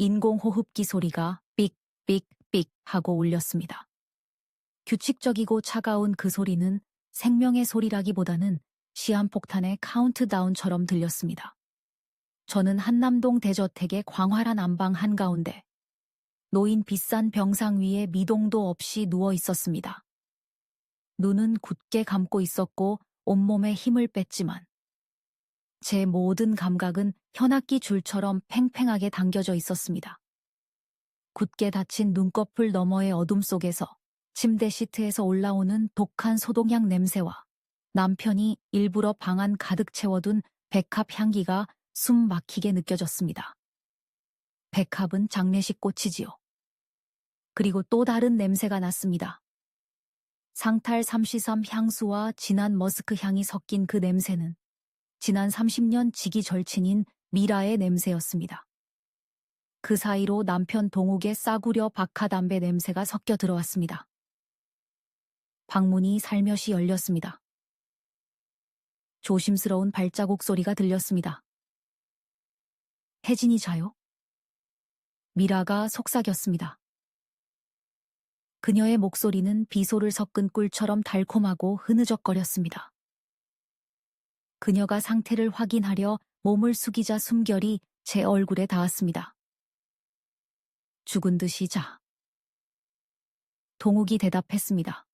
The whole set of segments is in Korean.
인공호흡기 소리가 삑삑삑 하고 울렸습니다. 규칙적이고 차가운 그 소리는 생명의 소리라기보다는 시한폭탄의 카운트다운처럼 들렸습니다. 저는 한남동 대저택의 광활한 안방 한가운데 놓인 비싼 병상 위에 미동도 없이 누워 있었습니다. 눈은 굳게 감고 있었고 온몸에 힘을 뺐지만 제 모든 감각은 현악기 줄처럼 팽팽하게 당겨져 있었습니다. 굳게 닫힌 눈꺼풀 너머의 어둠 속에서 침대 시트에서 올라오는 독한 소독약 냄새와 남편이 일부러 방 안 가득 채워둔 백합 향기가 숨 막히게 느껴졌습니다. 백합은 장례식 꽃이지요. 그리고 또 다른 냄새가 났습니다. 상탈 3시삼 향수와 진한 머스크 향이 섞인 그 냄새는 지난 30년 지기 절친인 미라의 냄새였습니다. 그 사이로 남편 동욱의 싸구려 박하담배 냄새가 섞여 들어왔습니다. 방문이 살며시 열렸습니다. 조심스러운 발자국 소리가 들렸습니다. 혜진이 자요? 미라가 속삭였습니다. 그녀의 목소리는 비소를 섞은 꿀처럼 달콤하고 흐느적거렸습니다. 그녀가 상태를 확인하려 몸을 숙이자 숨결이 제 얼굴에 닿았습니다. 죽은 듯이 자. 동욱이 대답했습니다.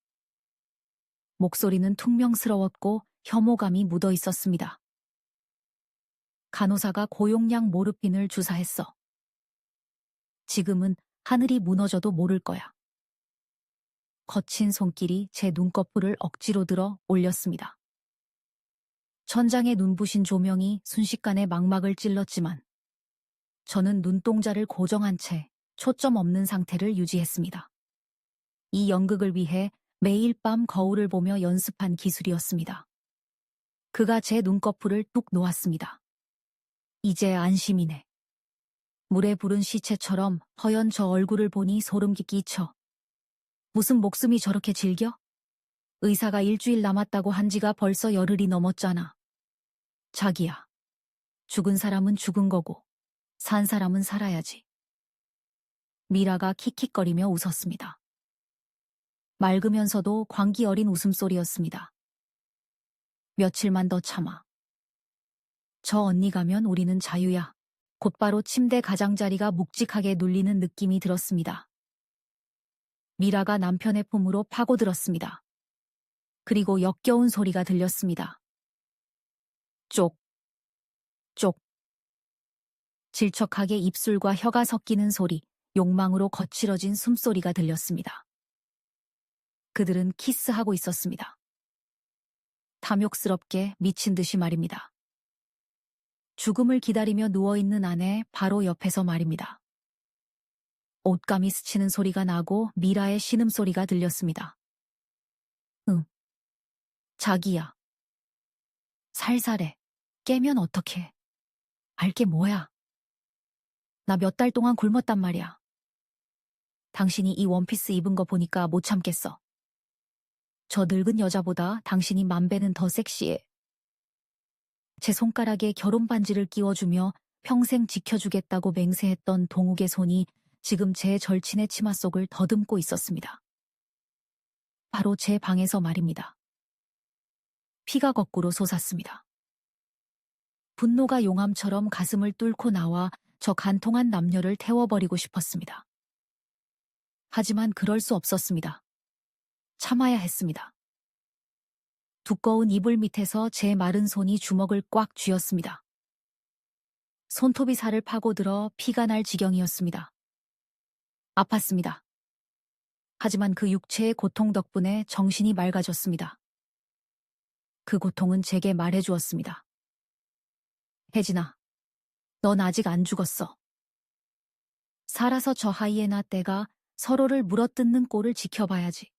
목소리는 퉁명스러웠고 혐오감이 묻어 있었습니다. 간호사가 고용량 모르핀을 주사했어. 지금은 하늘이 무너져도 모를 거야. 거친 손길이 제 눈꺼풀을 억지로 들어 올렸습니다. 천장에 눈부신 조명이 순식간에 망막을 찔렀지만 저는 눈동자를 고정한 채 초점 없는 상태를 유지했습니다. 이 연극을 위해 매일 밤 거울을 보며 연습한 기술이었습니다. 그가 제 눈꺼풀을 뚝 놓았습니다. 이제 안심이네. 물에 부른 시체처럼 허연 저 얼굴을 보니 소름이 끼쳐. 무슨 목숨이 저렇게 질겨? 의사가 일주일 남았다고 한 지가 벌써 열흘이 넘었잖아. 자기야. 죽은 사람은 죽은 거고 산 사람은 살아야지. 미라가 킥킥거리며 웃었습니다. 맑으면서도 광기 어린 웃음소리였습니다. 며칠만 더 참아. 저 언니 가면 우리는 자유야. 곧바로 침대 가장자리가 묵직하게 눌리는 느낌이 들었습니다. 미라가 남편의 품으로 파고들었습니다. 그리고 역겨운 소리가 들렸습니다. 쪽, 쪽. 질척하게 입술과 혀가 섞이는 소리, 욕망으로 거칠어진 숨소리가 들렸습니다. 그들은 키스하고 있었습니다. 탐욕스럽게 미친 듯이 말입니다. 죽음을 기다리며 누워있는 아내 바로 옆에서 말입니다. 옷감이 스치는 소리가 나고 미라의 신음소리가 들렸습니다. 응. 자기야. 살살해. 깨면 어떡해. 알게 뭐야. 나 몇 달 동안 굶었단 말이야. 당신이 이 원피스 입은 거 보니까 못 참겠어. 저 늙은 여자보다 당신이 만 배는 더 섹시해. 제 손가락에 결혼 반지를 끼워주며 평생 지켜주겠다고 맹세했던 동욱의 손이 지금 제 절친의 치마 속을 더듬고 있었습니다. 바로 제 방에서 말입니다. 피가 거꾸로 솟았습니다. 분노가 용암처럼 가슴을 뚫고 나와 저 간통한 남녀를 태워버리고 싶었습니다. 하지만 그럴 수 없었습니다. 참아야 했습니다. 두꺼운 이불 밑에서 제 마른 손이 주먹을 꽉 쥐었습니다. 손톱이 살을 파고들어 피가 날 지경이었습니다. 아팠습니다. 하지만 그 육체의 고통 덕분에 정신이 맑아졌습니다. 그 고통은 제게 말해주었습니다. 혜진아, 넌 아직 안 죽었어. 살아서 저 하이에나 떼가 서로를 물어뜯는 꼴을 지켜봐야지.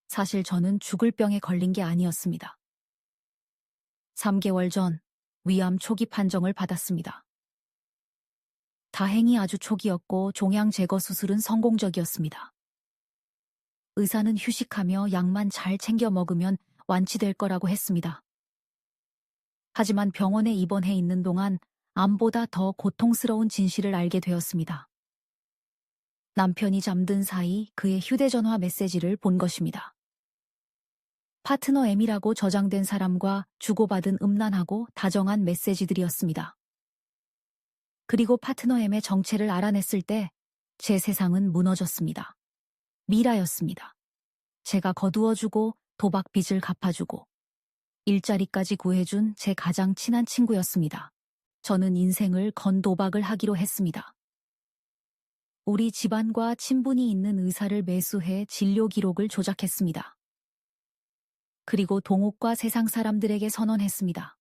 사실 저는 죽을 병에 걸린 게 아니었습니다. 3개월 전 위암 초기 판정을 받았습니다. 다행히 아주 초기였고 종양 제거 수술은 성공적이었습니다. 의사는 휴식하며 약만 잘 챙겨 먹으면 완치될 거라고 했습니다. 하지만 병원에 입원해 있는 동안 암보다 더 고통스러운 진실을 알게 되었습니다. 남편이 잠든 사이 그의 휴대전화 메시지를 본 것입니다. 파트너 M이라고 저장된 사람과 주고받은 음란하고 다정한 메시지들이었습니다. 그리고 파트너 M의 정체를 알아냈을 때 제 세상은 무너졌습니다. 미라였습니다. 제가 거두어주고 도박 빚을 갚아주고 일자리까지 구해준 제 가장 친한 친구였습니다. 저는 인생을 건 도박을 하기로 했습니다. 우리 집안과 친분이 있는 의사를 매수해 진료 기록을 조작했습니다. 그리고 동욱과 세상 사람들에게 선언했습니다.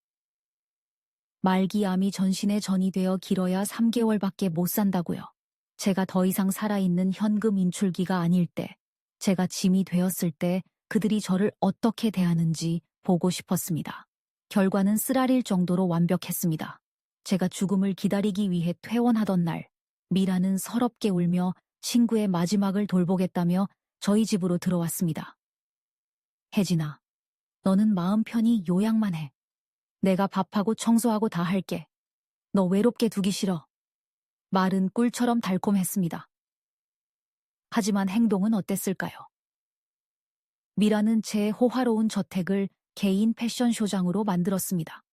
말기암이 전신에 전이되어 길어야 3개월밖에 못 산다고요. 제가 더 이상 살아있는 현금 인출기가 아닐 때, 제가 짐이 되었을 때 그들이 저를 어떻게 대하는지 보고 싶었습니다. 결과는 쓰라릴 정도로 완벽했습니다. 제가 죽음을 기다리기 위해 퇴원하던 날, 미라는 서럽게 울며 친구의 마지막을 돌보겠다며 저희 집으로 들어왔습니다. 혜진아, 너는 마음 편히 요양만 해. 내가 밥하고 청소하고 다 할게. 너 외롭게 두기 싫어. 말은 꿀처럼 달콤했습니다. 하지만 행동은 어땠을까요? 미라는 제 호화로운 저택을 개인 패션쇼장으로 만들었습니다.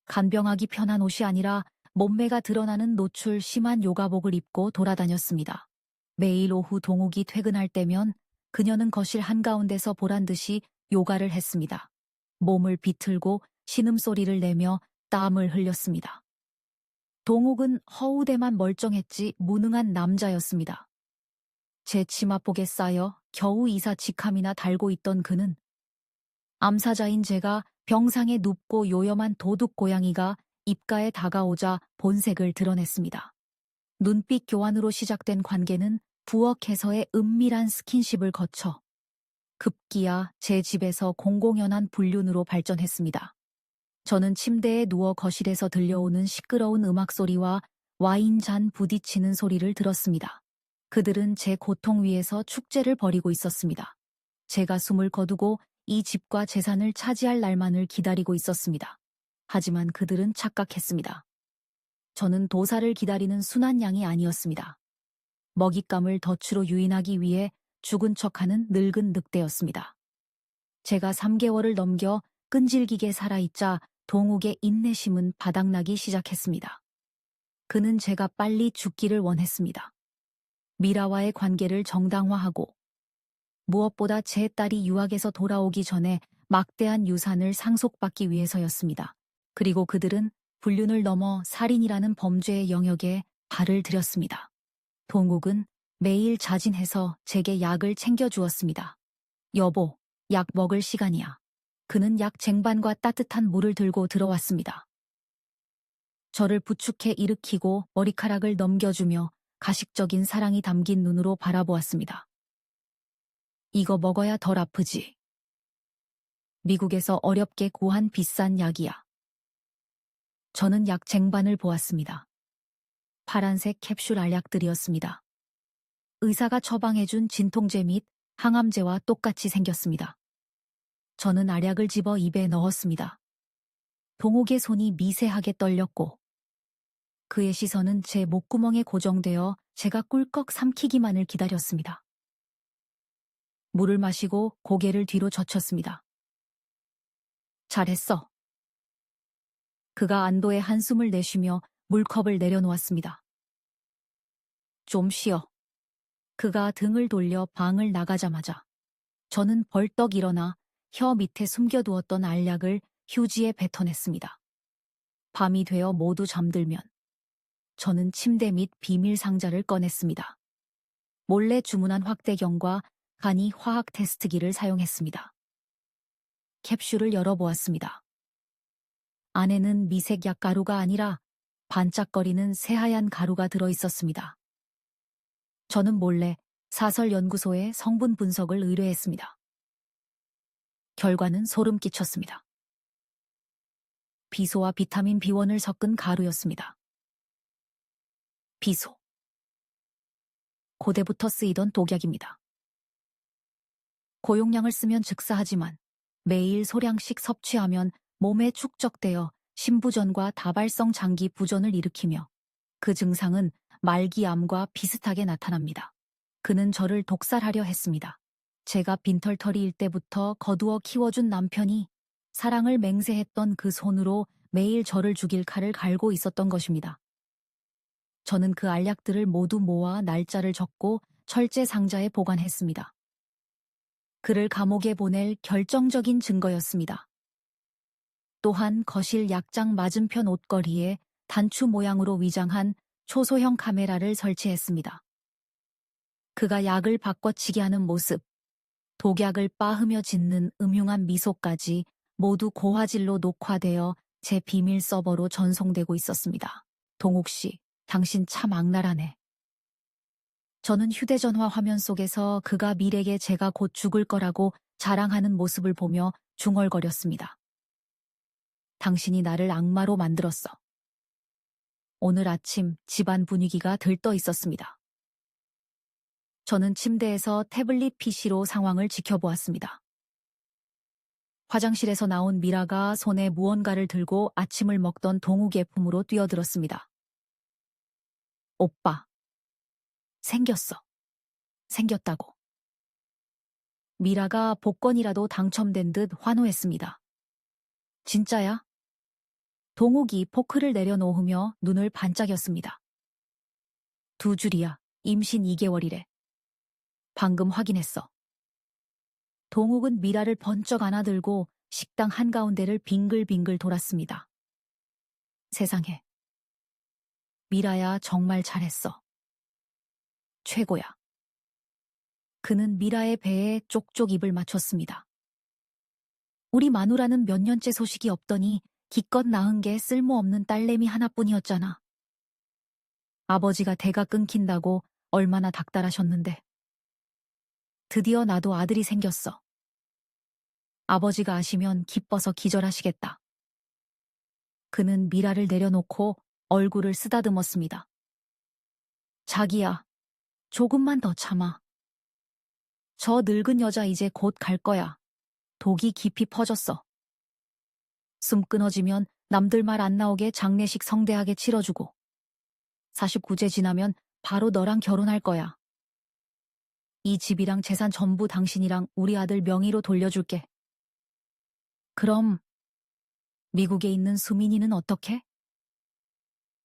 간병하기 편한 옷이 아니라 몸매가 드러나는 노출 심한 요가복을 입고 돌아다녔습니다. 매일 오후 동욱이 퇴근할 때면 그녀는 거실 한가운데서 보란듯이 요가를 했습니다. 몸을 비틀고 신음소리를 내며 땀을 흘렸습니다. 동욱은 허우대만 멀쩡했지 무능한 남자였습니다. 제 치마복에 쌓여 겨우 이사 직함이나 달고 있던 그는 암사자인 제가 병상에 눕고 요염한 도둑 고양이가 입가에 다가오자 본색을 드러냈습니다. 눈빛 교환으로 시작된 관계는 부엌에서의 은밀한 스킨십을 거쳐 급기야 제 집에서 공공연한 불륜으로 발전했습니다. 저는 침대에 누워 거실에서 들려오는 시끄러운 음악 소리와 와인잔 부딪히는 소리를 들었습니다. 그들은 제 고통 위에서 축제를 벌이고 있었습니다. 제가 숨을 거두고 이 집과 재산을 차지할 날만을 기다리고 있었습니다. 하지만 그들은 착각했습니다. 저는 도사를 기다리는 순한 양이 아니었습니다. 먹잇감을 덫으로 유인하기 위해 죽은 척하는 늙은 늑대였습니다. 제가 3개월을 넘겨 끈질기게 살아있자 동욱의 인내심은 바닥나기 시작했습니다. 그는 제가 빨리 죽기를 원했습니다. 미라와의 관계를 정당화하고 무엇보다 제 딸이 유학에서 돌아오기 전에 막대한 유산을 상속받기 위해서였습니다. 그리고 그들은 불륜을 넘어 살인이라는 범죄의 영역에 발을 들였습니다. 동욱은 매일 자진해서 제게 약을 챙겨주었습니다. 여보, 약 먹을 시간이야. 그는 약 쟁반과 따뜻한 물을 들고 들어왔습니다. 저를 부축해 일으키고 머리카락을 넘겨주며 가식적인 사랑이 담긴 눈으로 바라보았습니다. 이거 먹어야 덜 아프지. 미국에서 어렵게 구한 비싼 약이야. 저는 약 쟁반을 보았습니다. 파란색 캡슐 알약들이었습니다. 의사가 처방해준 진통제 및 항암제와 똑같이 생겼습니다. 저는 알약을 집어 입에 넣었습니다. 동욱의 손이 미세하게 떨렸고 그의 시선은 제 목구멍에 고정되어 제가 꿀꺽 삼키기만을 기다렸습니다. 물을 마시고 고개를 뒤로 젖혔습니다. 잘했어. 그가 안도의 한숨을 내쉬며 물컵을 내려놓았습니다. 좀 쉬어. 그가 등을 돌려 방을 나가자마자 저는 벌떡 일어나 혀 밑에 숨겨두었던 알약을 휴지에 뱉어냈습니다. 밤이 되어 모두 잠들면 저는 침대 및 비밀 상자를 꺼냈습니다. 몰래 주문한 확대경과 간이 화학 테스트기를 사용했습니다. 캡슐을 열어보았습니다. 안에는 미색약 가루가 아니라 반짝거리는 새하얀 가루가 들어있었습니다. 저는 몰래 사설연구소에 성분 분석을 의뢰했습니다. 결과는 소름 끼쳤습니다. 비소와 비타민 B1을 섞은 가루였습니다. 비소. 고대부터 쓰이던 독약입니다. 고용량을 쓰면 즉사하지만 매일 소량씩 섭취하면 몸에 축적되어 심부전과 다발성 장기 부전을 일으키며 그 증상은 말기암과 비슷하게 나타납니다. 그는 저를 독살하려 했습니다. 제가 빈털터리일 때부터 거두어 키워준 남편이 사랑을 맹세했던 그 손으로 매일 저를 죽일 칼을 갈고 있었던 것입니다. 저는 그 알약들을 모두 모아 날짜를 적고 철제 상자에 보관했습니다. 그를 감옥에 보낼 결정적인 증거였습니다. 또한 거실 약장 맞은편 옷걸이에 단추 모양으로 위장한 초소형 카메라를 설치했습니다. 그가 약을 바꿔치기 하는 모습, 독약을 빠으며 짓는 음흉한 미소까지 모두 고화질로 녹화되어 제 비밀 서버로 전송되고 있었습니다. 동욱 씨, 당신 참 악랄하네. 저는 휴대전화 화면 속에서 그가 밀에게 제가 곧 죽을 거라고 자랑하는 모습을 보며 중얼거렸습니다. 당신이 나를 악마로 만들었어. 오늘 아침 집안 분위기가 들떠 있었습니다. 저는 침대에서 태블릿 PC로 상황을 지켜보았습니다. 화장실에서 나온 미라가 손에 무언가를 들고 아침을 먹던 동욱의 품으로 뛰어들었습니다. 오빠. 생겼어. 생겼다고. 미라가 복권이라도 당첨된 듯 환호했습니다. 진짜야? 동욱이 포크를 내려놓으며 눈을 반짝였습니다. 두 줄이야. 임신 2개월이래. 방금 확인했어. 동욱은 미라를 번쩍 안아들고 식당 한가운데를 빙글빙글 돌았습니다. 세상에. 미라야 정말 잘했어. 최고야. 그는 미라의 배에 쪽쪽 입을 맞췄습니다. 우리 마누라는 몇 년째 소식이 없더니 기껏 낳은 게 쓸모없는 딸내미 하나뿐이었잖아. 아버지가 대가 끊긴다고 얼마나 닥달하셨는데. 드디어 나도 아들이 생겼어. 아버지가 아시면 기뻐서 기절하시겠다. 그는 미라를 내려놓고 얼굴을 쓰다듬었습니다. 자기야, 조금만 더 참아. 저 늙은 여자 이제 곧 갈 거야. 독이 깊이 퍼졌어. 숨 끊어지면 남들 말 안 나오게 장례식 성대하게 치러주고 49제 지나면 바로 너랑 결혼할 거야. 이 집이랑 재산 전부 당신이랑 우리 아들 명의로 돌려줄게. 그럼 미국에 있는 수민이는 어떻게?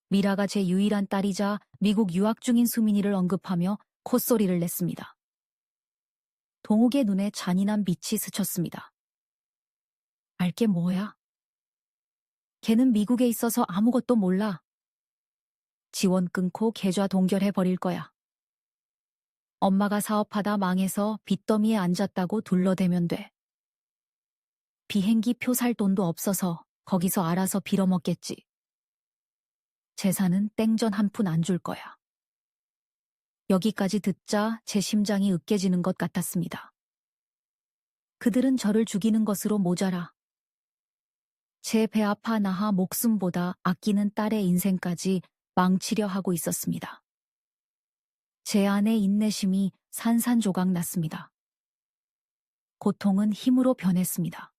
미라가 제 유일한 딸이자 미국 유학 중인 수민이를 언급하며 콧소리를 냈습니다. 동욱의 눈에 잔인한 빛이 스쳤습니다. 알게 뭐야? 걔는 미국에 있어서 아무것도 몰라. 지원 끊고 계좌 동결해버릴 거야. 엄마가 사업하다 망해서 빚더미에 앉았다고 둘러대면 돼. 비행기 표 살 돈도 없어서 거기서 알아서 빌어먹겠지. 재산은 땡전 한 푼 안 줄 거야. 여기까지 듣자 제 심장이 으깨지는 것 같았습니다. 그들은 저를 죽이는 것으로 모자라. 제 배 아파 나하 목숨보다 아끼는 딸의 인생까지 망치려 하고 있었습니다. 제 안의 인내심이 산산조각 났습니다. 고통은 힘으로 변했습니다.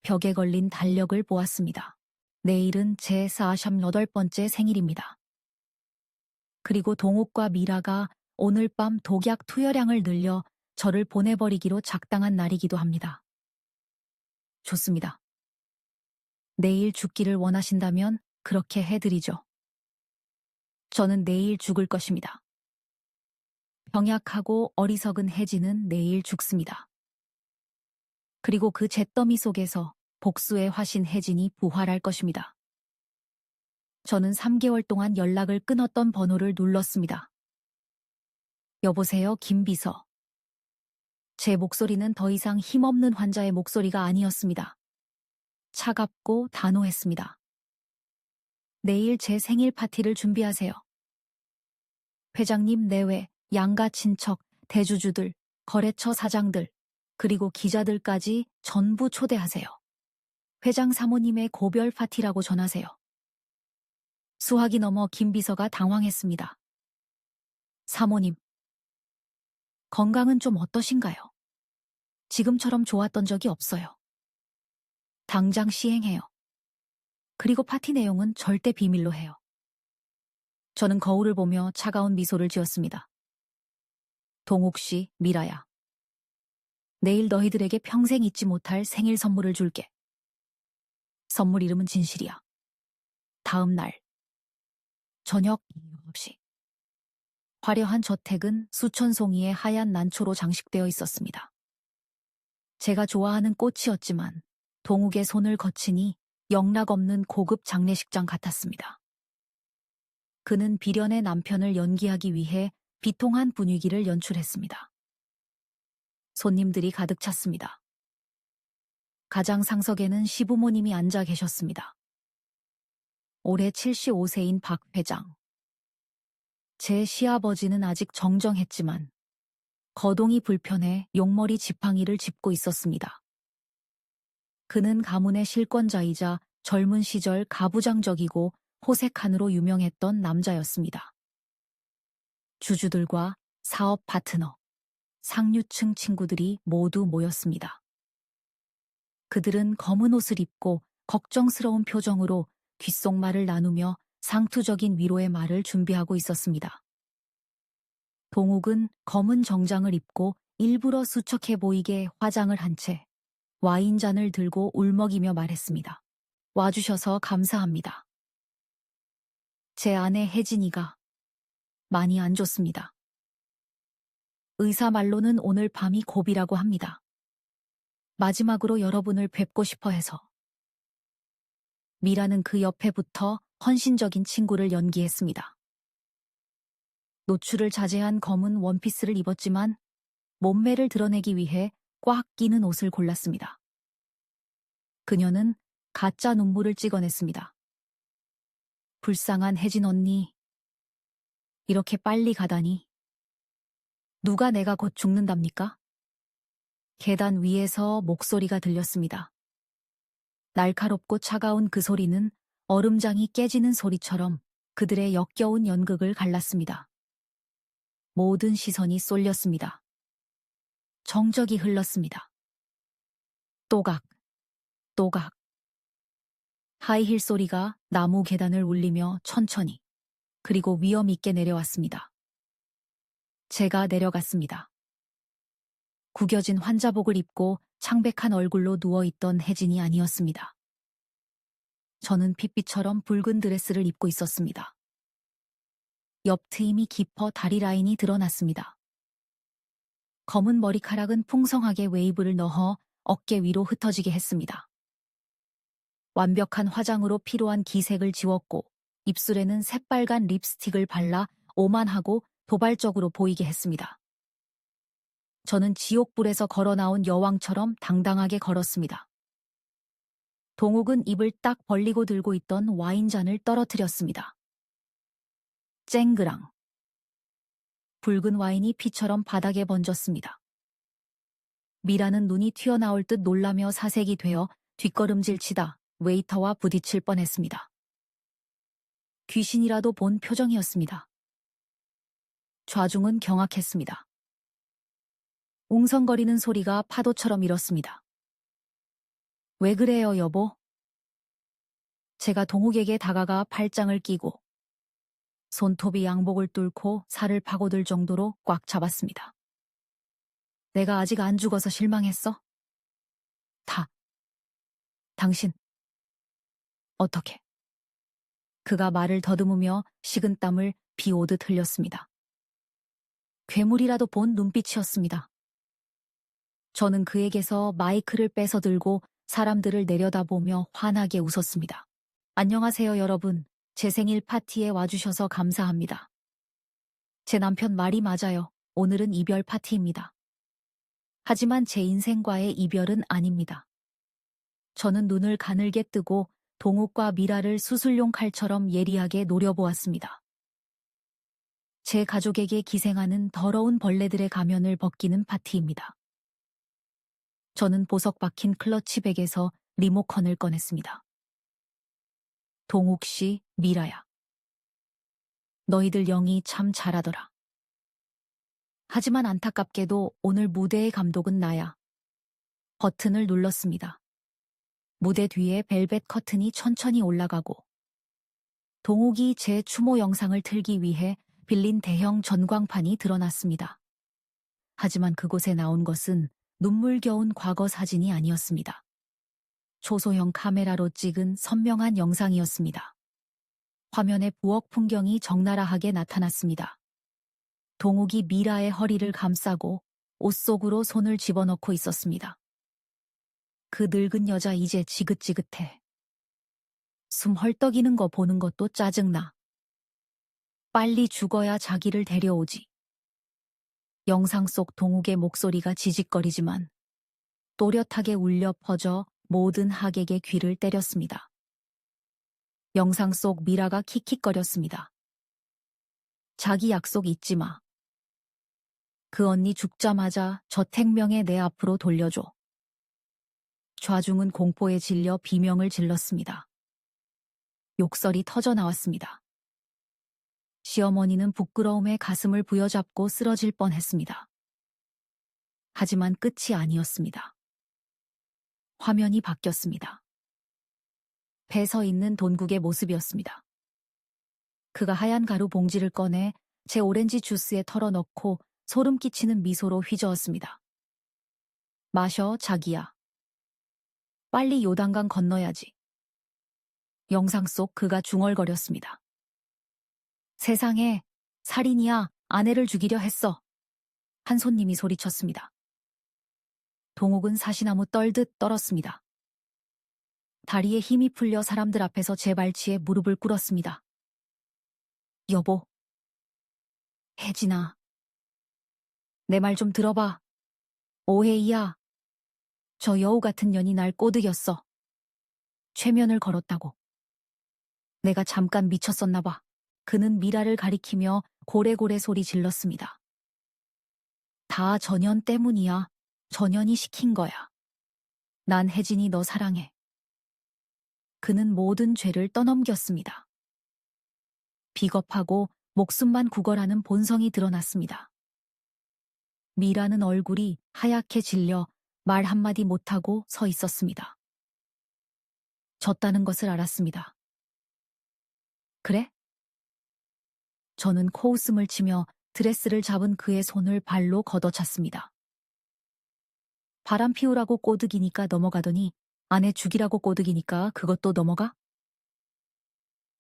벽에 걸린 달력을 보았습니다. 내일은 제 48번째 생일입니다. 그리고 동욱과 미라가 오늘 밤 독약 투여량을 늘려 저를 보내버리기로 작당한 날이기도 합니다. 좋습니다. 내일 죽기를 원하신다면 그렇게 해드리죠. 저는 내일 죽을 것입니다. 병약하고 어리석은 혜진은 내일 죽습니다. 그리고 그 잿더미 속에서 복수의 화신 혜진이 부활할 것입니다. 저는 3개월 동안 연락을 끊었던 번호를 눌렀습니다. 여보세요, 김비서. 제 목소리는 더 이상 힘없는 환자의 목소리가 아니었습니다. 차갑고 단호했습니다. 내일 제 생일 파티를 준비하세요. 회장님 내외, 양가 친척, 대주주들, 거래처 사장들, 그리고 기자들까지 전부 초대하세요. 회장 사모님의 고별 파티라고 전하세요. 수학이 넘어 김비서가 당황했습니다. 사모님, 건강은 좀 어떠신가요? 지금처럼 좋았던 적이 없어요. 당장 시행해요. 그리고 파티 내용은 절대 비밀로 해요. 저는 거울을 보며 차가운 미소를 지었습니다. 동욱 씨, 미라야. 내일 너희들에게 평생 잊지 못할 생일 선물을 줄게. 선물 이름은 진실이야. 다음 날 저녁 이유 없이 화려한 저택은 수천 송이의 하얀 난초로 장식되어 있었습니다. 제가 좋아하는 꽃이었지만 동욱의 손을 거치니 영락없는 고급 장례식장 같았습니다. 그는 비련의 남편을 연기하기 위해 비통한 분위기를 연출했습니다. 손님들이 가득 찼습니다. 가장 상석에는 시부모님이 앉아 계셨습니다. 올해 75세인 박 회장. 제 시아버지는 아직 정정했지만 거동이 불편해 용머리 지팡이를 짚고 있었습니다. 그는 가문의 실권자이자 젊은 시절 가부장적이고 호색한으로 유명했던 남자였습니다. 주주들과 사업 파트너, 상류층 친구들이 모두 모였습니다. 그들은 검은 옷을 입고 걱정스러운 표정으로 귓속말을 나누며 상투적인 위로의 말을 준비하고 있었습니다. 동욱은 검은 정장을 입고 일부러 수척해 보이게 화장을 한 채 와인잔을 들고 울먹이며 말했습니다. 와주셔서 감사합니다. 제 아내 혜진이가 많이 안 좋습니다. 의사 말로는 오늘 밤이 고비라고 합니다. 마지막으로 여러분을 뵙고 싶어 해서. 미라는 그 옆에 붙어 헌신적인 친구를 연기했습니다. 노출을 자제한 검은 원피스를 입었지만 몸매를 드러내기 위해 꽉 끼는 옷을 골랐습니다. 그녀는 가짜 눈물을 찍어냈습니다. 불쌍한 혜진 언니. 이렇게 빨리 가다니. 누가 내가 곧 죽는답니까? 계단 위에서 목소리가 들렸습니다. 날카롭고 차가운 그 소리는 얼음장이 깨지는 소리처럼 그들의 역겨운 연극을 갈랐습니다. 모든 시선이 쏠렸습니다. 정적이 흘렀습니다. 또각, 또각. 하이힐 소리가 나무 계단을 울리며 천천히 그리고 위험 있게 내려왔습니다. 제가 내려갔습니다. 구겨진 환자복을 입고 창백한 얼굴로 누워있던 혜진이 아니었습니다. 저는 핏빛처럼 붉은 드레스를 입고 있었습니다. 옆 트임이 깊어 다리 라인이 드러났습니다. 검은 머리카락은 풍성하게 웨이브를 넣어 어깨 위로 흩어지게 했습니다. 완벽한 화장으로 피로한 기색을 지웠고 입술에는 새빨간 립스틱을 발라 오만하고 도발적으로 보이게 했습니다. 저는 지옥불에서 걸어 나온 여왕처럼 당당하게 걸었습니다. 동욱은 입을 딱 벌리고 들고 있던 와인잔을 떨어뜨렸습니다. 쨍그랑. 붉은 와인이 피처럼 바닥에 번졌습니다. 미라는 눈이 튀어나올 듯 놀라며 사색이 되어 뒷걸음질 치다 웨이터와 부딪힐 뻔했습니다. 귀신이라도 본 표정이었습니다. 좌중은 경악했습니다. 웅성거리는 소리가 파도처럼 일었습니다. 왜 그래요, 여보? 제가 동욱에게 다가가 팔짱을 끼고 손톱이 양복을 뚫고 살을 파고들 정도로 꽉 잡았습니다. 내가 아직 안 죽어서 실망했어? 당신. 어떻게? 그가 말을 더듬으며 식은땀을 비 오듯 흘렸습니다. 괴물이라도 본 눈빛이었습니다. 저는 그에게서 마이크를 뺏어 들고 사람들을 내려다보며 환하게 웃었습니다. 안녕하세요, 여러분. 제 생일 파티에 와주셔서 감사합니다. 제 남편 말이 맞아요. 오늘은 이별 파티입니다. 하지만 제 인생과의 이별은 아닙니다. 저는 눈을 가늘게 뜨고 동욱과 미라를 수술용 칼처럼 예리하게 노려보았습니다. 제 가족에게 기생하는 더러운 벌레들의 가면을 벗기는 파티입니다. 저는 보석 박힌 클러치백에서 리모컨을 꺼냈습니다. 동욱 씨, 미라야. 너희들 영이 참 잘하더라. 하지만 안타깝게도 오늘 무대의 감독은 나야. 버튼을 눌렀습니다. 무대 뒤에 벨벳 커튼이 천천히 올라가고 동욱이 제 추모 영상을 틀기 위해 빌린 대형 전광판이 드러났습니다. 하지만 그곳에 나온 것은 눈물겨운 과거 사진이 아니었습니다. 초소형 카메라로 찍은 선명한 영상이었습니다. 화면에 부엌 풍경이 적나라하게 나타났습니다. 동욱이 미라의 허리를 감싸고 옷 속으로 손을 집어넣고 있었습니다. 그 늙은 여자 이제 지긋지긋해. 숨 헐떡이는 거 보는 것도 짜증나. 빨리 죽어야 자기를 데려오지. 영상 속 동욱의 목소리가 지직거리지만 또렷하게 울려 퍼져 모든 하객의 귀를 때렸습니다. 영상 속 미라가 킥킥거렸습니다. 자기 약속 잊지 마. 그 언니 죽자마자 저택명에 내 앞으로 돌려줘. 좌중은 공포에 질려 비명을 질렀습니다. 욕설이 터져 나왔습니다. 시어머니는 부끄러움에 가슴을 부여잡고 쓰러질 뻔했습니다. 하지만 끝이 아니었습니다. 화면이 바뀌었습니다. 배 서 있는 돈국의 모습이었습니다. 그가 하얀 가루 봉지를 꺼내 제 오렌지 주스에 털어넣고 소름 끼치는 미소로 휘저었습니다. 마셔, 자기야. 빨리 요단강 건너야지. 영상 속 그가 중얼거렸습니다. 세상에, 살인이야, 아내를 죽이려 했어. 한 손님이 소리쳤습니다. 동욱은 사시나무 떨듯 떨었습니다. 다리에 힘이 풀려 사람들 앞에서 제 발치에 무릎을 꿇었습니다. 여보. 혜진아. 내 말 좀 들어봐. 오해이야. 저 여우 같은 년이 날 꼬드겼어. 최면을 걸었다고. 내가 잠깐 미쳤었나 봐. 그는 미라를 가리키며 고래고래 소리 질렀습니다. 다 전현 때문이야. 전현이 시킨 거야. 난 혜진이 너 사랑해. 그는 모든 죄를 떠넘겼습니다. 비겁하고 목숨만 구걸하는 본성이 드러났습니다. 미라는 얼굴이 하얗게 질려 말 한마디 못하고 서 있었습니다. 졌다는 것을 알았습니다. 그래? 저는 코웃음을 치며 드레스를 잡은 그의 손을 발로 걷어찼습니다. 바람 피우라고 꼬드기니까 넘어가더니 아내 죽이라고 꼬드기니까 그것도 넘어가?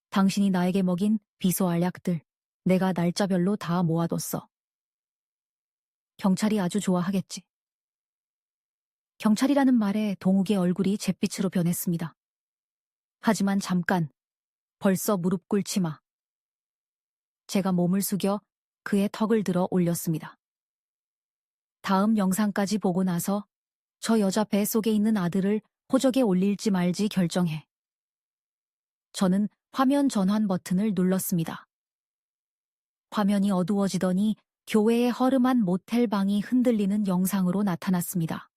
당신이 나에게 먹인 비소 알약들 내가 날짜별로 다 모아뒀어. 경찰이 아주 좋아하겠지. 경찰이라는 말에 동욱의 얼굴이 잿빛으로 변했습니다. 하지만 잠깐, 벌써 무릎 꿇지 마. 제가 몸을 숙여 그의 턱을 들어 올렸습니다. 다음 영상까지 보고 나서 저 여자 뱃속에 있는 아들을 호적에 올릴지 말지 결정해. 저는 화면 전환 버튼을 눌렀습니다. 화면이 어두워지더니 교외의 허름한 모텔 방이 흔들리는 영상으로 나타났습니다.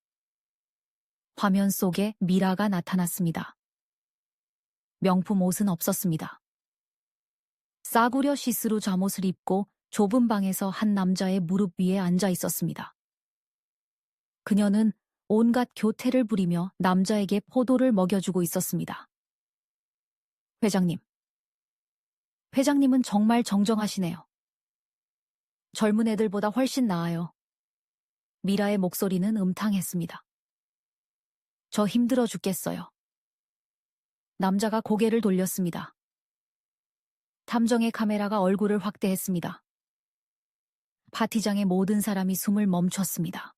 화면 속에 미라가 나타났습니다. 명품 옷은 없었습니다. 싸구려 시스루 잠옷을 입고 좁은 방에서 한 남자의 무릎 위에 앉아 있었습니다. 그녀는 온갖 교태를 부리며 남자에게 포도를 먹여주고 있었습니다. 회장님. 회장님은 정말 정정하시네요. 젊은 애들보다 훨씬 나아요. 미라의 목소리는 음탕했습니다. 저 힘들어 죽겠어요. 남자가 고개를 돌렸습니다. 탐정의 카메라가 얼굴을 확대했습니다. 파티장의 모든 사람이 숨을 멈췄습니다.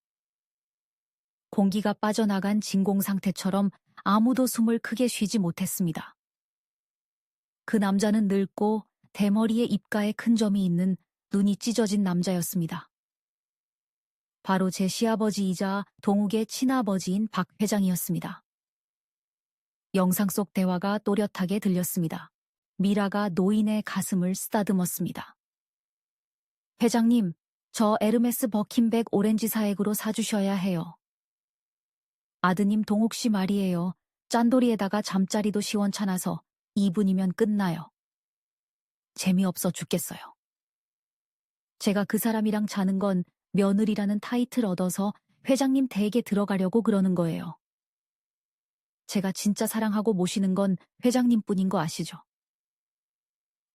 공기가 빠져나간 진공 상태처럼 아무도 숨을 크게 쉬지 못했습니다. 그 남자는 늙고 대머리에 입가에 큰 점이 있는 눈이 찢어진 남자였습니다. 바로 제 시아버지이자 동욱의 친아버지인 박 회장이었습니다. 영상 속 대화가 또렷하게 들렸습니다. 미라가 노인의 가슴을 쓰다듬었습니다. 회장님, 저 에르메스 버킨백 오렌지 사액으로 사주셔야 해요. 아드님 동욱 씨 말이에요. 짠돌이에다가 잠자리도 시원찮아서 2분이면 끝나요. 재미없어 죽겠어요. 제가 그 사람이랑 자는 건 며느리라는 타이틀 얻어서 회장님 댁에 들어가려고 그러는 거예요. 제가 진짜 사랑하고 모시는 건 회장님뿐인 거 아시죠?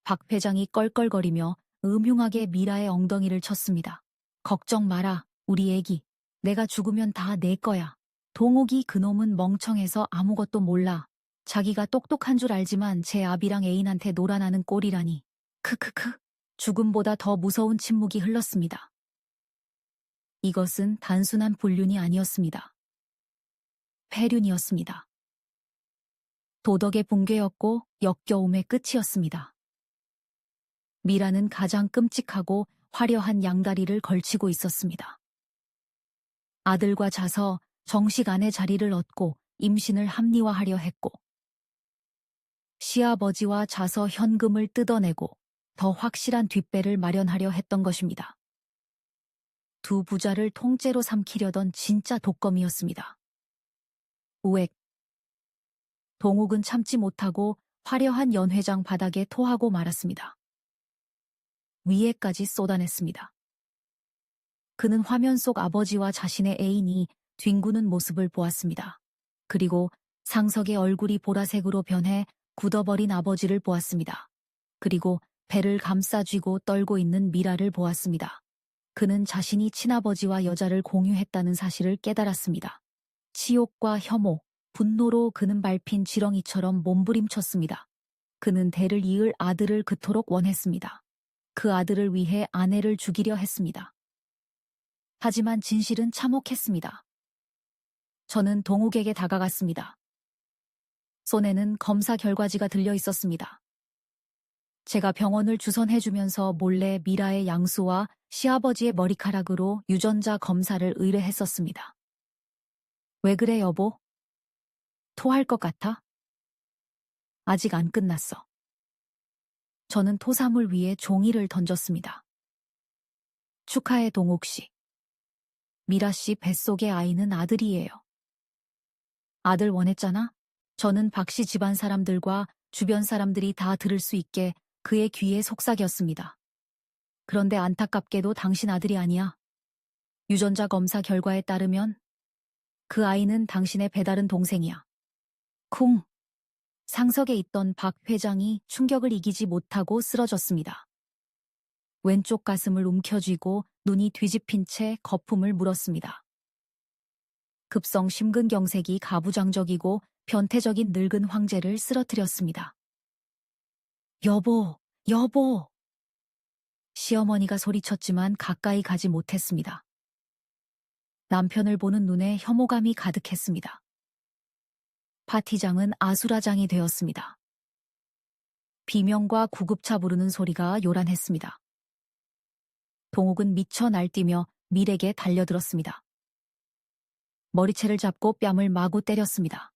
박 회장이 껄껄거리며 음흉하게 미라의 엉덩이를 쳤습니다. 걱정 마라, 우리 애기. 내가 죽으면 다 내 거야. 동욱이 그놈은 멍청해서 아무것도 몰라. 자기가 똑똑한 줄 알지만 제 아비랑 애인한테 놀아나는 꼴이라니. 크크크. 죽음보다 더 무서운 침묵이 흘렀습니다. 이것은 단순한 불륜이 아니었습니다. 폐륜이었습니다. 도덕의 붕괴였고 역겨움의 끝이었습니다. 미라는 가장 끔찍하고 화려한 양다리를 걸치고 있었습니다. 아들과 자서 정식 아내 자리를 얻고 임신을 합리화하려 했고, 시아버지와 자서 현금을 뜯어내고 더 확실한 뒷배를 마련하려 했던 것입니다. 두 부자를 통째로 삼키려던 진짜 독검이었습니다. 우엑. 동욱은 참지 못하고 화려한 연회장 바닥에 토하고 말았습니다. 위에까지 쏟아냈습니다. 그는 화면 속 아버지와 자신의 애인이 뒹구는 모습을 보았습니다. 그리고 상석의 얼굴이 보라색으로 변해 굳어버린 아버지를 보았습니다. 그리고 배를 감싸 쥐고 떨고 있는 미라를 보았습니다. 그는 자신이 친아버지와 여자를 공유했다는 사실을 깨달았습니다. 치욕과 혐오, 분노로 그는 밟힌 지렁이처럼 몸부림쳤습니다. 그는 대를 이을 아들을 그토록 원했습니다. 그 아들을 위해 아내를 죽이려 했습니다. 하지만 진실은 참혹했습니다. 저는 동욱에게 다가갔습니다. 손에는 검사 결과지가 들려 있었습니다. 제가 병원을 주선해주면서 몰래 미라의 양수와 시아버지의 머리카락으로 유전자 검사를 의뢰했었습니다. 왜 그래, 여보? 토할 것 같아? 아직 안 끝났어. 저는 토사물 위에 종이를 던졌습니다. 축하해, 동욱 씨. 미라 씨 뱃속의 아이는 아들이에요. 아들 원했잖아? 저는 박 씨 집안 사람들과 주변 사람들이 다 들을 수 있게 그의 귀에 속삭였습니다. 그런데 안타깝게도 당신 아들이 아니야. 유전자 검사 결과에 따르면 그 아이는 당신의 배다른 동생이야. 쿵! 상석에 있던 박 회장이 충격을 이기지 못하고 쓰러졌습니다. 왼쪽 가슴을 움켜쥐고 눈이 뒤집힌 채 거품을 물었습니다. 급성 심근경색이 가부장적이고 변태적인 늙은 황제를 쓰러뜨렸습니다. 여보, 여보! 시어머니가 소리쳤지만 가까이 가지 못했습니다. 남편을 보는 눈에 혐오감이 가득했습니다. 파티장은 아수라장이 되었습니다. 비명과 구급차 부르는 소리가 요란했습니다. 동욱은 미쳐 날뛰며 밀에게 달려들었습니다. 머리채를 잡고 뺨을 마구 때렸습니다.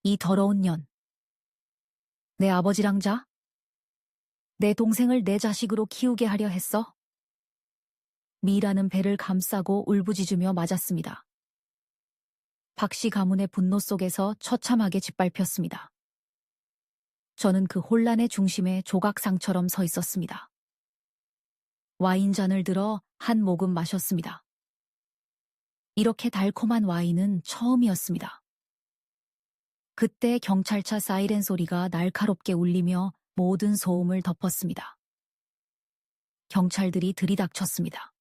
이 더러운 년. 내 아버지랑 자? 내 동생을 내 자식으로 키우게 하려 했어? 미라는 배를 감싸고 울부짖으며 맞았습니다. 박씨 가문의 분노 속에서 처참하게 짓밟혔습니다. 저는 그 혼란의 중심에 조각상처럼 서 있었습니다. 와인잔을 들어 한 모금 마셨습니다. 이렇게 달콤한 와인은 처음이었습니다. 그때 경찰차 사이렌 소리가 날카롭게 울리며 모든 소음을 덮었습니다. 경찰들이 들이닥쳤습니다.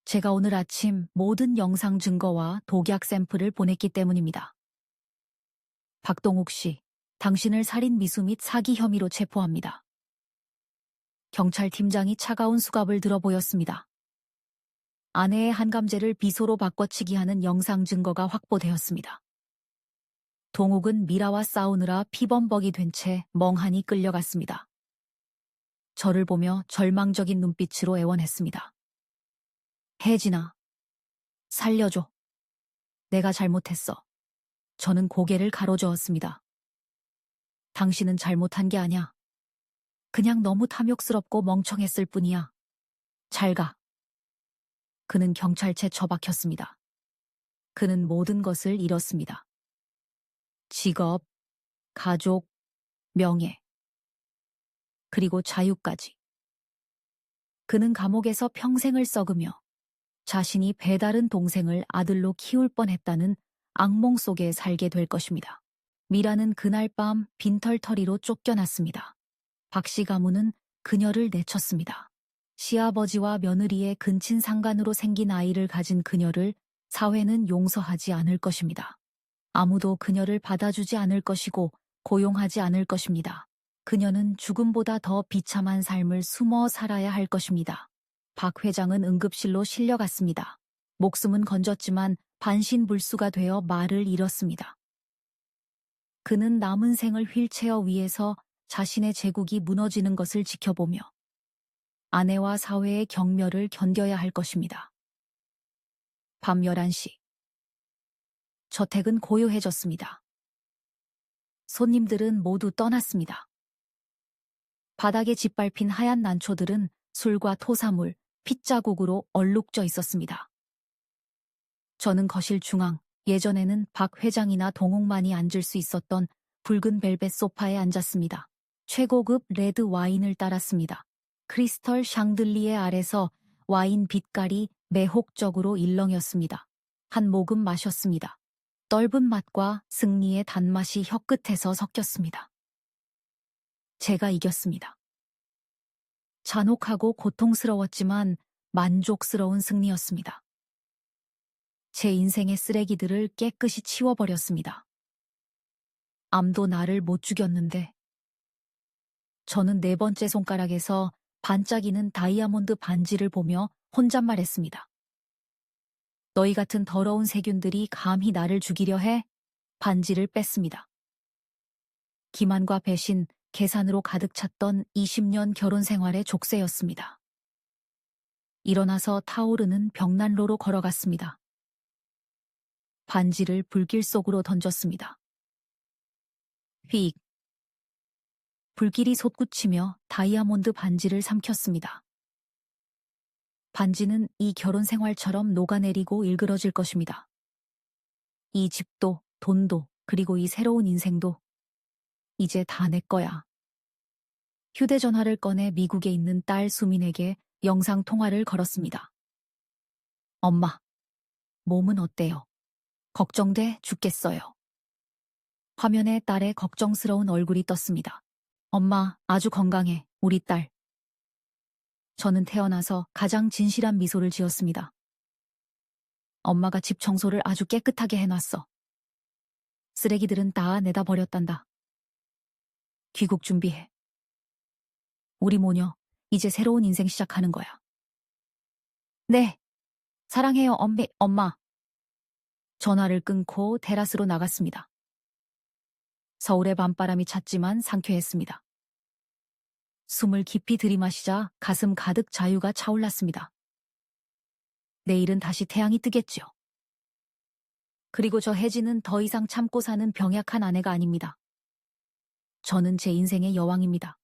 제가 오늘 아침 모든 영상 증거와 독약 샘플을 보냈기 때문입니다. 박동욱 씨, 당신을 살인 미수 및 사기 혐의로 체포합니다. 경찰팀장이 차가운 수갑을 들어 보였습니다. 아내의 한감제를 비소로 바꿔치기 하는 영상 증거가 확보되었습니다. 동욱은 미라와 싸우느라 피범벅이 된 채 멍하니 끌려갔습니다. 저를 보며 절망적인 눈빛으로 애원했습니다. 혜진아, 살려줘. 내가 잘못했어. 저는 고개를 가로저었습니다. 당신은 잘못한 게 아냐. 그냥 너무 탐욕스럽고 멍청했을 뿐이야. 잘 가. 그는 경찰차에 처박혔습니다. 그는 모든 것을 잃었습니다. 직업, 가족, 명예, 그리고 자유까지. 그는 감옥에서 평생을 썩으며 자신이 배다른 동생을 아들로 키울 뻔했다는 악몽 속에 살게 될 것입니다. 미라는 그날 밤 빈털터리로 쫓겨났습니다. 박씨 가문은 그녀를 내쳤습니다. 시아버지와 며느리의 근친 상간으로 생긴 아이를 가진 그녀를 사회는 용서하지 않을 것입니다. 아무도 그녀를 받아주지 않을 것이고 고용하지 않을 것입니다. 그녀는 죽음보다 더 비참한 삶을 숨어 살아야 할 것입니다. 박 회장은 응급실로 실려갔습니다. 목숨은 건졌지만 반신불수가 되어 말을 잃었습니다. 그는 남은 생을 휠체어 위에서 자신의 제국이 무너지는 것을 지켜보며 아내와 사회의 경멸을 견뎌야 할 것입니다. 밤 11시. 저택은 고요해졌습니다. 손님들은 모두 떠났습니다. 바닥에 짓밟힌 하얀 난초들은 술과 토사물, 핏자국으로 얼룩져 있었습니다. 저는 거실 중앙, 예전에는 박 회장이나 동욱만이 앉을 수 있었던 붉은 벨벳 소파에 앉았습니다. 최고급 레드 와인을 따랐습니다. 크리스털 샹들리에 아래서 와인 빛깔이 매혹적으로 일렁였습니다. 한 모금 마셨습니다. 떫은 맛과 승리의 단맛이 혀끝에서 섞였습니다. 제가 이겼습니다. 잔혹하고 고통스러웠지만 만족스러운 승리였습니다. 제 인생의 쓰레기들을 깨끗이 치워버렸습니다. 암도 나를 못 죽였는데 저는 네 번째 손가락에서 반짝이는 다이아몬드 반지를 보며 혼잣말했습니다. 너희 같은 더러운 세균들이 감히 나를 죽이려 해? 반지를 뺐습니다. 기만과 배신, 계산으로 가득 찼던 20년 결혼 생활의 족쇄였습니다. 일어나서 타오르는 벽난로로 걸어갔습니다. 반지를 불길 속으로 던졌습니다. 휙. 불길이 솟구치며 다이아몬드 반지를 삼켰습니다. 반지는 이 결혼 생활처럼 녹아내리고 일그러질 것입니다. 이 집도, 돈도, 그리고 이 새로운 인생도 이제 다 내 거야. 휴대전화를 꺼내 미국에 있는 딸 수민에게 영상통화를 걸었습니다. 엄마, 몸은 어때요? 걱정돼 죽겠어요. 화면에 딸의 걱정스러운 얼굴이 떴습니다. 엄마, 아주 건강해, 우리 딸. 저는 태어나서 가장 진실한 미소를 지었습니다. 엄마가 집 청소를 아주 깨끗하게 해놨어. 쓰레기들은 다 내다 버렸단다. 귀국 준비해. 우리 모녀, 이제 새로운 인생 시작하는 거야. 네, 사랑해요, 엄마. 전화를 끊고 테라스로 나갔습니다. 서울의 밤바람이 찼지만 상쾌했습니다. 숨을 깊이 들이마시자 가슴 가득 자유가 차올랐습니다. 내일은 다시 태양이 뜨겠죠. 그리고 저 혜진은 더 이상 참고 사는 병약한 아내가 아닙니다. 저는 제 인생의 여왕입니다.